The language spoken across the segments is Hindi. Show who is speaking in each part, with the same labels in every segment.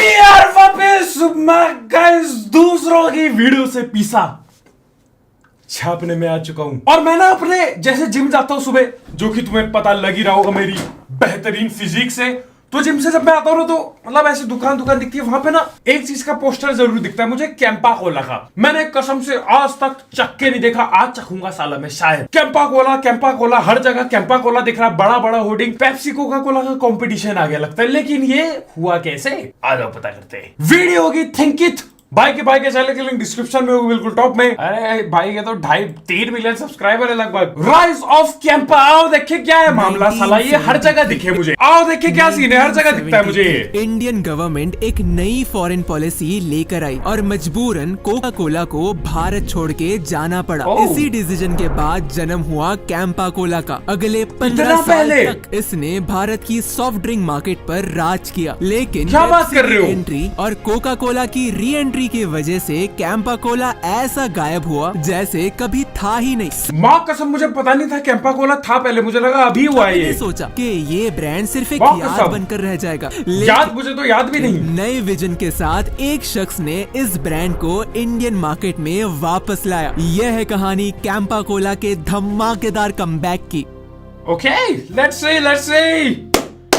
Speaker 1: यार वापस मैं गाइस दूसरों की वीडियो से पीसा छापने में आ चुका हूं। और मैं ना अपने जैसे जिम जाता हूं सुबह, जो कि तुम्हें पता लग ही रहा होगा मेरी बेहतरीन फिजिक से। तो जिम से जब मैं आता हूं तो मतलब ऐसे दुकान दुकान दिखती है, वहां पे ना एक चीज का पोस्टर जरूर दिखता है मुझे, कैंपा कोला का। मैंने कसम से आज तक चख के नहीं देखा, आज चखूंगा साला मैं शायद। कैंपा कोला हर जगह कैंपा कोला दिख रहा, बड़ा बड़ा होर्डिंग। पेप्सी कोका कोला का कंपटीशन आ गया लगता है, लेकिन ये हुआ कैसे आ जाओ पता करते हैं। वीडियो होगी थिंक इट भाई के चैनल की लिंक डिस्क्रिप्शन में होगी बिल्कुल टॉप में। अरे भाई के तो 2.5-3 मिलियन सब्सक्राइबर है लगभग। राइज ऑफ कैंपा, आओ देखे क्या है मामला साला, ये हर जगह दिखे मुझे। आओ देखे क्या सीन है, हर जगह दिखता है मुझे।
Speaker 2: इंडियन गवर्नमेंट एक नई फॉरेन पॉलिसी लेकर आई और मजबूरन कोका कोला को भारत छोड़ के जाना पड़ा। इसी डिसीजन के बाद जन्म हुआ कैंपा कोला का। अगले 15 साल तक इसने भारत की सॉफ्ट ड्रिंक मार्केट पर राज किया, लेकिन
Speaker 1: क्या बात कर रहे हो?
Speaker 2: एंट्री और कोका कोला की री एंट्री की वजह से कैंपा कोला ऐसा गायब हुआ जैसे कभी था ही नहीं।
Speaker 1: माँ कसम मुझे पता नहीं था कैंपा कोला था पहले, मुझे लगा अभी हुआ है ये।
Speaker 2: सोचा कि ये ब्रांड सिर्फ एक याद बनकर रह जाएगा,
Speaker 1: याद मुझे तो याद भी नहीं।
Speaker 2: नए विजन के साथ एक शख्स ने इस ब्रांड को इंडियन मार्केट में वापस लाया। यह है कहानी कैंपा कोला के धमाकेदार कमबैक की।
Speaker 1: ओके, लेट्स सी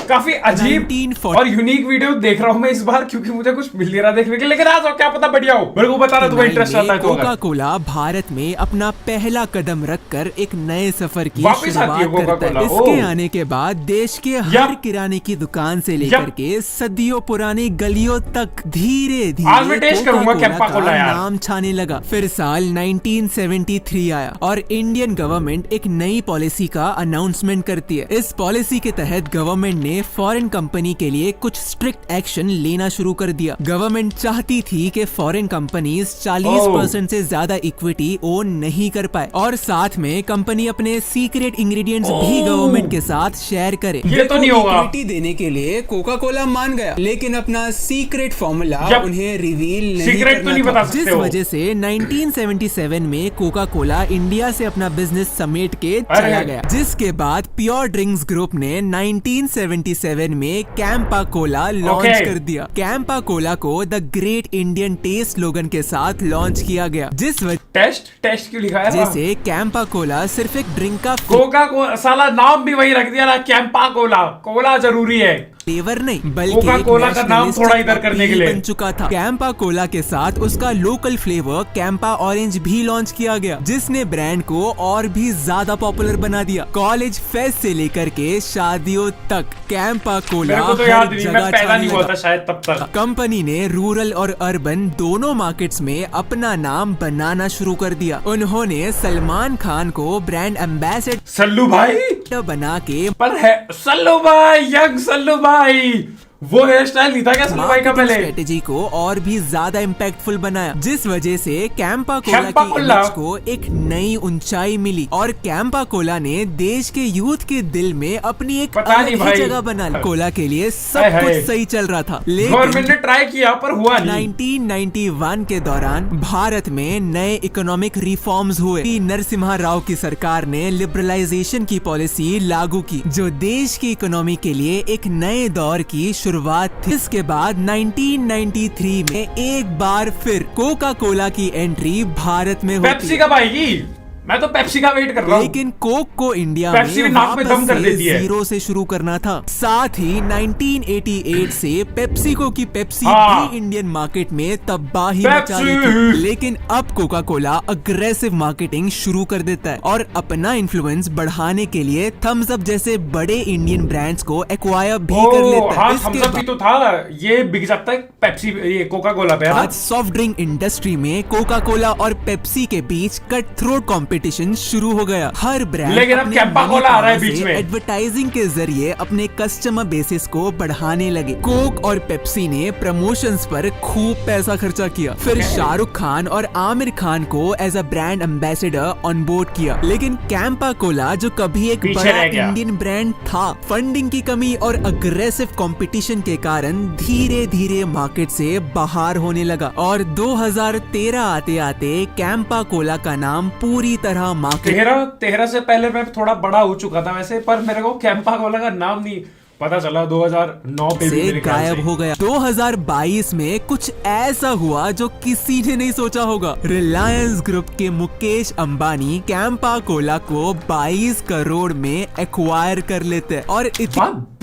Speaker 1: काफी अजीब और यूनिक वीडियो देख रहा हूँ मैं इस बार, क्योंकि मुझे कुछ मिल नहीं रहा देखने के लिए, लेकिन आज क्या पता बढ़िया हो। मेरे को बता रहा तुम्हें इंटरेस्ट आता है तो।
Speaker 2: कोका कोला भारत में अपना पहला कदम रखकर एक नए सफर की
Speaker 1: शुरुआत करता है।
Speaker 2: इसके आने के बाद देश के हर किराने की दुकान से लेकर के सदियों पुरानी गलियों तक धीरे धीरे कोका कोला का नाम छाने लगा। फिर साल 1973 आया और इंडियन गवर्नमेंट एक नई पॉलिसी का अनाउंसमेंट करती है। इस पॉलिसी के तहत गवर्नमेंट ने फॉरेन कंपनी के लिए कुछ स्ट्रिक्ट एक्शन लेना शुरू कर दिया। गवर्नमेंट चाहती थी कि फॉरेन कंपनीज 40% से ज्यादा इक्विटी ओन नहीं कर पाए और साथ में कंपनी अपने सीक्रेट इंग्रेडिएंट्स भी गवर्नमेंट के साथ शेयर करे।
Speaker 1: ये तो नहीं होगा।
Speaker 2: इक्विटी देने के लिए कोका कोला मान गया, लेकिन अपना सीक्रेट फॉर्मूला उन्हें रिवील नहीं करना था। जिस वजह से 1977 में कोका कोला इंडिया से अपना बिजनेस समेट के चला गया, जिसके बाद प्योर ड्रिंक्स ग्रुप ने 1977 में कैंपा कोला लॉन्च कर दिया। कैंपा कोला को the great Indian taste slogan के साथ लॉन्च किया गया, जिस
Speaker 1: टेस्ट क्यों लिखा है?
Speaker 2: जैसे कैंपा कोला सिर्फ एक ड्रिंक का
Speaker 1: कोका को साला नाम भी वही रख दिया ना, कैंपा कोला। कोला जरूरी है,
Speaker 2: फ्लेवर नहीं बल्कि
Speaker 1: कोका कोला का नाम थोड़ा इधर करने के लिए
Speaker 2: बन चुका था। कैंपा कोला के साथ उसका लोकल फ्लेवर कैंपा ऑरेंज भी लॉन्च किया गया, जिसने ब्रांड को और भी ज्यादा पॉपुलर बना दिया। कॉलेज फेस्ट से लेकर के शादियों तक कैंपा कोला
Speaker 1: तो याद नहीं, मैं पैदा नहीं हुआ था शायद तब तक।
Speaker 2: कंपनी ने रूरल और अर्बन दोनों मार्केट्स में अपना नाम बनाना शुरू कर दिया। उन्होंने सलमान खान को ब्रांड एम्बेसडर
Speaker 1: सल्लू भाई
Speaker 2: बना के
Speaker 1: पर है सल्लू भाई, यंग सल्लू भाई, वो हेयर स्टाइल नहीं था क्या सल्लू भाई का पहले?
Speaker 2: स्ट्रेटेजी को और भी ज्यादा इम्पैक्टफुल बनाया, जिस वजह से कैंपा कोला की इमेज को एक नई ऊंचाई मिली और कैंपा कोला ने देश के यूथ के दिल में अपनी एक अलग ही जगह बना ली। कोला के लिए सब कुछ सही चल रहा था, लेकिन
Speaker 1: गवर्नमेंट ने ट्राई किया पर हुआ नहीं।
Speaker 2: 1991 के दौरान भारत में नए इकोनॉमिक रिफॉर्म्स हुए। नरसिम्हा राव की सरकार ने लिबरलाइजेशन की पॉलिसी लागू की, जो देश की इकोनॉमी के लिए एक नए दौर की शुरुआत थी। इसके बाद 1993 में एक बार फिर कोका कोला की एंट्री भारत में हुई।
Speaker 1: पेप्सी कब आएगी? मैं तो पेप्सी का वेट कर रहा हूँ।
Speaker 2: लेकिन कोक को इंडिया
Speaker 1: में नाक पे दम कर देती है।
Speaker 2: जीरो से शुरू करना था। साथ ही 1988 से पेप्सिको की पेप्सी भी इंडियन मार्केट में तबाही मचा रही थी। लेकिन अब कोका कोला अग्रेसिव मार्केटिंग शुरू कर देता है और अपना इन्फ्लुएंस बढ़ाने के लिए थम्स अप जैसे बड़े इंडियन ब्रांड्स को एक्वायर भी कर लेता है।
Speaker 1: थम्स अप भी तो था, ये बिक जाता है पेप्सी, ये कोका कोला पे।
Speaker 2: आज सॉफ्ट ड्रिंक इंडस्ट्री में कोका कोला और पेप्सी के बीच कट थ्रोट कॉम्पिटिशन शुरू हो गया। हर ब्रांड
Speaker 1: लेकिन अब कैंपा कोला आ रहा है बीच में।
Speaker 2: एडवर्टाइजिंग के जरिए अपने कस्टमर बेसिस को बढ़ाने लगे। कोक और पेप्सी ने प्रमोशंस पर खूब पैसा खर्चा किया। फिर शाहरुख खान और आमिर खान को as a brand ambassador on board किया। लेकिन कैंपा कोला, जो कभी एक बड़ा इंडियन ब्रांड था, फंडिंग की कमी और अग्रेसिव कंपटीशन के कारण धीरे धीरे मार्केट से बाहर होने लगा और 2013 आते आते कैंपा कोला का नाम पूरी तरह मार्केट
Speaker 1: 13 से पहले मैं थोड़ा बड़ा हो चुका था वैसे, पर मेरे को कैंपा कोला का नाम नहीं पता चला 2009 पे भी
Speaker 2: से
Speaker 1: मेरे ख्याल
Speaker 2: गायब
Speaker 1: से।
Speaker 2: हो गया। 2022 में कुछ ऐसा हुआ जो किसी ने नहीं सोचा होगा। रिलायंस ग्रुप के मुकेश अंबानी कैंपा कोला को 22 करोड़ में एक्वायर कर लेते हैं और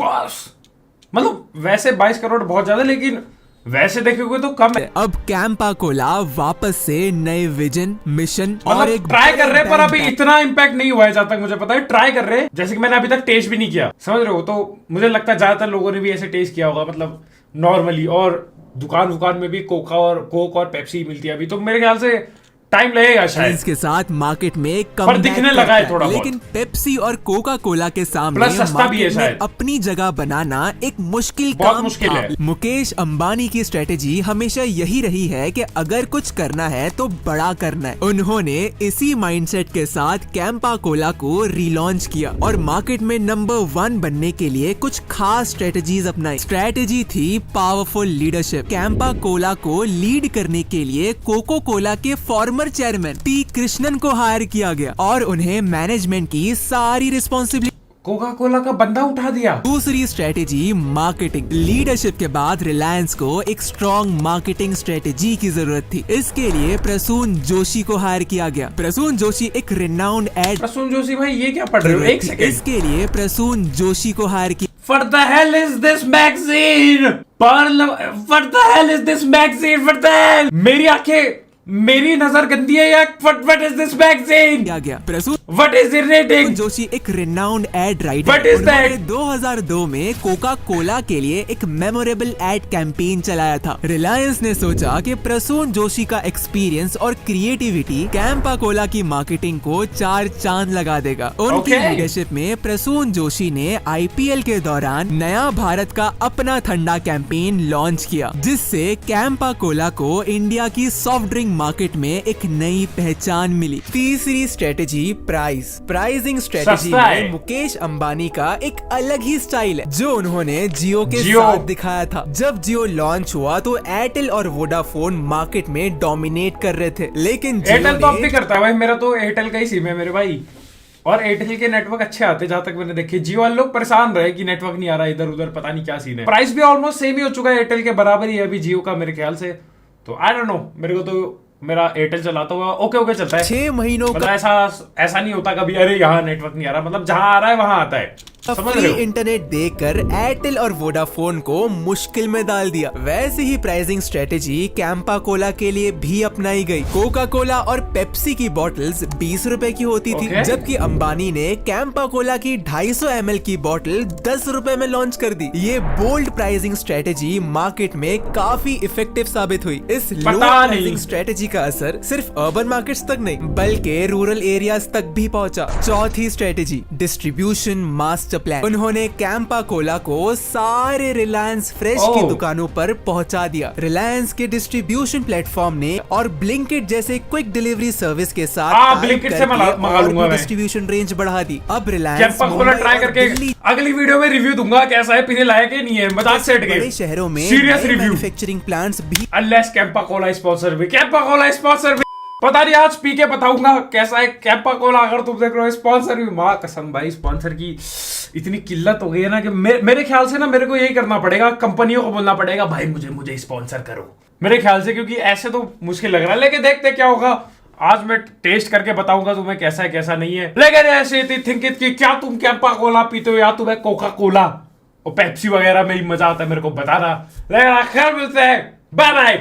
Speaker 1: बस मतलब वैसे 22 करोड़ बहुत ज्यादा, लेकिन वैसे देखोगे तो कम है।
Speaker 2: अब कैंपा कोला वापस से नए विजन, मिशन और
Speaker 1: मतलब
Speaker 2: एक
Speaker 1: ट्राई कर रहे हैं, पर अभी इतना इम्पैक्ट नहीं हुआ है जहां तक मुझे पता है। ट्राई कर रहे हैं, जैसे कि मैंने अभी तक टेस्ट भी नहीं किया, समझ रहे हो। तो मुझे लगता है ज्यादातर लोगों ने भी ऐसे टेस्ट किया होगा, मतलब नॉर्मली। और दुकान में भी कोक और पेप्सी मिलती है अभी, तो मेरे ख्याल से टाइम लगेगा शायद।
Speaker 2: इसके साथ मार्केट में कम
Speaker 1: पर दिखने लगा है थोड़ा बहुत।
Speaker 2: लेकिन पेप्सी और कोका कोला के सामने
Speaker 1: प्लस सस्ता भी है
Speaker 2: मार्केट में
Speaker 1: शायद।
Speaker 2: अपनी जगह बनाना एक मुश्किल
Speaker 1: बहुत
Speaker 2: काम
Speaker 1: मुश्किल
Speaker 2: था।
Speaker 1: है।
Speaker 2: मुकेश अंबानी की स्ट्रेटेजी हमेशा यही रही है कि अगर कुछ करना है तो बड़ा करना है। उन्होंने इसी माइंडसेट के साथ कैंपा कोला को रिलॉन्च किया और मार्केट में नंबर 1 बनने के लिए कुछ खास स्ट्रेटेजीज अपनाई। स्ट्रेटेजी थी पावरफुल लीडरशिप। कैंपा कोला को लीड करने के लिए कोको कोला के फॉर्मर चेयरमैन टी कृष्णन को हायर किया गया और उन्हें मैनेजमेंट की सारी रिस्पॉन्सिबिलिटी
Speaker 1: कोका कोला का बंदा उठा दिया।
Speaker 2: दूसरी स्ट्रेटेजी मार्केटिंग। लीडरशिप के बाद रिलायंस को एक स्ट्रॉन्ग मार्केटिंग स्ट्रेटेजी की जरूरत थी। इसके लिए प्रसून जोशी को हायर किया गया। प्रसून जोशी एक रिनाउंड एड।
Speaker 1: प्रसून जोशी भाई ये क्या पढ़ रहे हो, एक सेकंड।
Speaker 2: इसके लिए प्रसून जोशी को हायर किया।
Speaker 1: For the hell is this magazine? For the hell is this magazine? For the hell? मेरी आंखें, मेरी नजर गंदी है या what is this magazine?
Speaker 2: किया गया। Prasoon
Speaker 1: What is the rating?
Speaker 2: Joshi एक renowned ad writer.
Speaker 1: What is that?
Speaker 2: 2002 में कोका कोला के लिए एक मेमोरेबल एड कैंपेन चलाया था। रिलायंस ने सोचा कि प्रसून जोशी का एक्सपीरियंस और क्रिएटिविटी कैंपा कोला की मार्केटिंग को 4 चांद लगा देगा। उनकी लीडरशिप में प्रसून जोशी ने IPL के दौरान नया भारत का अपना ठंडा कैंपेन लॉन्च किया, जिससे कैंपा कोला को इंडिया की सॉफ्ट ड्रिंक मार्केट में एक नई पहचान मिली। तीसरी स्ट्रेटेजी प्राइसिंग स्ट्रेटेजी में मुकेश अंबानी का एक अलग ही स्टाइल है जो उन्होंने जियो के साथ दिखाया था। जब जियो लॉन्च हुआ तो एयरटेल और वोडाफोन मार्केट में डोमिनेट कर रहे थे, लेकिन
Speaker 1: एयरटेल तो अब भी करता है भाई। मेरा तो एयरटेल का ही सिम है मेरे भाई, और एयरटेल के नेटवर्क अच्छे आते जहां तक मैंने देखे। जियो वाले लोग परेशान रहे कि नेटवर्क नहीं आ रहा इधर उधर, पता नहीं क्या सीन है। प्राइस भी ऑलमोस्ट सेम ही हो चुका है, एयरटेल के बराबर ही है अभी जियो का मेरे ख्याल से। तो आई डोंट नो, मेरे को तो मेरा एयरटेल चलाता हुआ ओके चलता है।
Speaker 2: 6 महीनों
Speaker 1: मतलब ऐसा नहीं होता कभी अरे यहाँ नेटवर्क नहीं आ रहा, मतलब जहां आ रहा है वहां आता है।
Speaker 2: फ्री इंटरनेट देकर एयरटेल और वोडाफोन को मुश्किल में डाल दिया। वैसे ही प्राइसिंग स्ट्रेटेजी कैंपा कोला के लिए भी अपनाई गई। कोका कोला और पेप्सी की बॉटल्स 20 रुपए की होती थी, जबकि अंबानी ने कैंपा कोला की 250 ml की बॉटल 10 रुपए में लॉन्च कर दी। ये बोल्ड प्राइसिंग स्ट्रेटेजी मार्केट में काफी इफेक्टिव साबित हुई। इस लो प्राइसिंग स्ट्रेटेजी का असर सिर्फ अर्बन मार्केट्स तक नहीं बल्कि रूरल एरियाज तक भी पहुंचा। चौथी स्ट्रेटेजी डिस्ट्रीब्यूशन मास्टर प्लान। उन्होंने कैंपा कोला को सारे रिलायंस फ्रेश की दुकानों पर पहुंचा दिया। रिलायंस के डिस्ट्रीब्यूशन प्लेटफॉर्म ने और ब्लिंकिट जैसे क्विक डिलीवरी सर्विस के साथ
Speaker 1: ब्लिंकिट से मंगा लूंगा मैं।
Speaker 2: डिस्ट्रीब्यूशन रेंज बढ़ा दी। अब रिलायंस
Speaker 1: कैंपा कोला ट्राई करके अगली वीडियो में रिव्यू दूंगा कैसा है, पीने लायक है नहीं है। मजाक से हट गए।
Speaker 2: बड़े शहरों में
Speaker 1: सीरियस रिव्यू।
Speaker 2: मैन्युफैक्चरिंग प्लांट्स भी
Speaker 1: अनलेस कैंपा कोला स्पॉन्सर भी, कैंपा कोला स्पॉन्सर भी पता नहीं, आज पी के बताऊंगा कैसा है कैंपा कोला। अगर तुम देख रहे हो स्पॉन्सर भी, मां कसम भाई स्पॉन्सर की इतनी किल्लत हो गई है ना कि मेरे ख्याल से ना मेरे को यही करना पड़ेगा, कंपनियों को बोलना पड़ेगा भाई मुझे स्पॉन्सर करो मेरे ख्याल से, क्योंकि ऐसे तो मुश्किल लग रहा है। लेकिन देखते क्या होगा। आज मैं टेस्ट करके बताऊंगा तुम्हें कैसा है कैसा नहीं है। लेकिन ऐसे थिंक इट कि क्या तुम कैंपा कोला पीते हो या तुम्हें कोका कोला और पेप्सी वगैरह में ही मजा आता है, मेरे को बताना। लेकिन खैर मिलते हैं, बाय बाय।